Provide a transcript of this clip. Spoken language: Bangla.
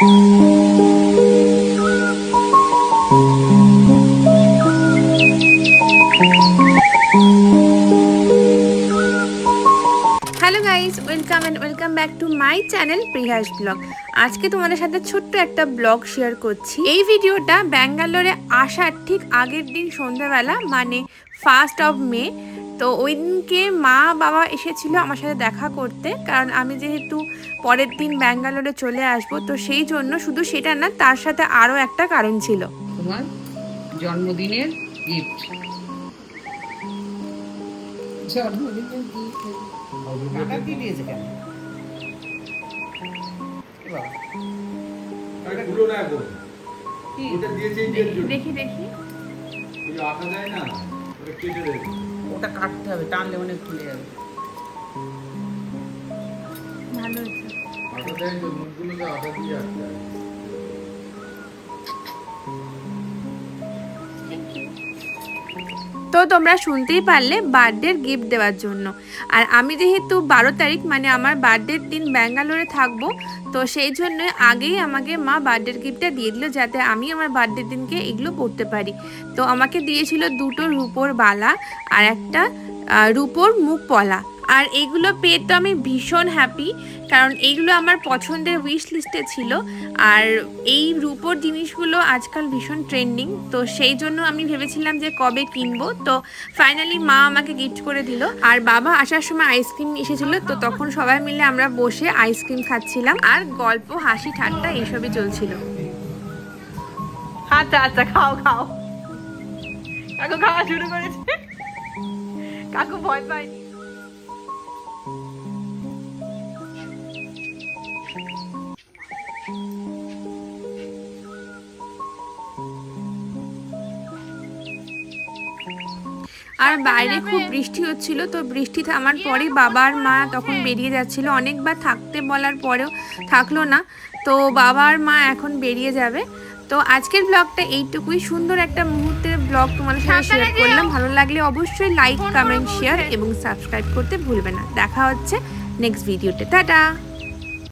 Hello guys welcome back to my channel Priya's vlog. आज के तुम्हारे साथे छोट्ट एक ब्लग शेयर करছি। এই ভিডিওটা ব্যাঙ্গালোরে আসার ঠিক আগের দিন সন্ধ্যাবেলা মানে 1st of May। তো ওই দিনকে মা বাবা এসেছিল আমার সাথে দেখা করতে, কারণ আমি যেহেতু পরের দিন ব্যাঙ্গালোরে চলে আসব, তো সেই জন্য শুধু সেটা না, তার সাথে আরও একটা কারণ ছিল। তোমার জন্মদিনের গিফট। দেখি দেখি ওটা কাটতে হবে, টানলে অনেক খুলে যাবে। ভালো হয়েছে। তো তোমরা শুনতেই পারলে বার্থডের গিফট দেওয়ার জন্য। আর আমি যেহেতু 12 তারিখ মানে আমার বার্থডের দিন ব্যাঙ্গালোরে থাকবো, তো সেই জন্য আগেই আমাকে মা বার্থডের গিফটটা দিয়ে দিল, যাতে আমি আমার বার্থডের দিনকে এগুলো পরতে পারি। তো আমাকে দিয়েছিল 2টো রূপোর বালা আর একটা রূপোর মুখ পলা। আর এইগুলো পেয়ে তো আমি ভীষণ হ্যাপি, কারণ এইগুলো আমার পছন্দের উইশ লিস্টে ছিল। আর এই রূপোর জিনিসগুলো আজকাল ভীষণ ট্রেন্ডিং, তো সেই জন্য আমি ভেবেছিলাম যে কবে কিনবো। তো ফাইনালি মা আমাকে গিফট করে দিল। আর বাবা আসার সময় আইসক্রিম এসেছিল, তো তখন সবাই মিলে আমরা বসে আইসক্রিম খাচ্ছিলাম আর গল্প হাসি ঠাট্টা এইসবই চলছিল। আচ্ছা আচ্ছা, খাও খাও। কাকু খাওয়া শুরু করেছে, কাকু ভয় পায়নি। আর বাইরে খুব বৃষ্টি হচ্ছিল, তো বৃষ্টি থামার পরেই বাবা আর মা তখন বেরিয়ে যাচ্ছিল। অনেকবার থাকতে বলার পরেও থাকলো না, তো বাবা আর মা এখন বেরিয়ে যাবে। তো আজকের ব্লগটা এইটুকুই, সুন্দর একটা মুহূর্তের ব্লগ তোমাদের সাথে শেয়ার করলাম। ভালো লাগলে অবশ্যই লাইক কমেন্ট শেয়ার এবং সাবস্ক্রাইব করতে ভুলবে না। দেখা হচ্ছে নেক্সট ভিডিওতে। টাটা।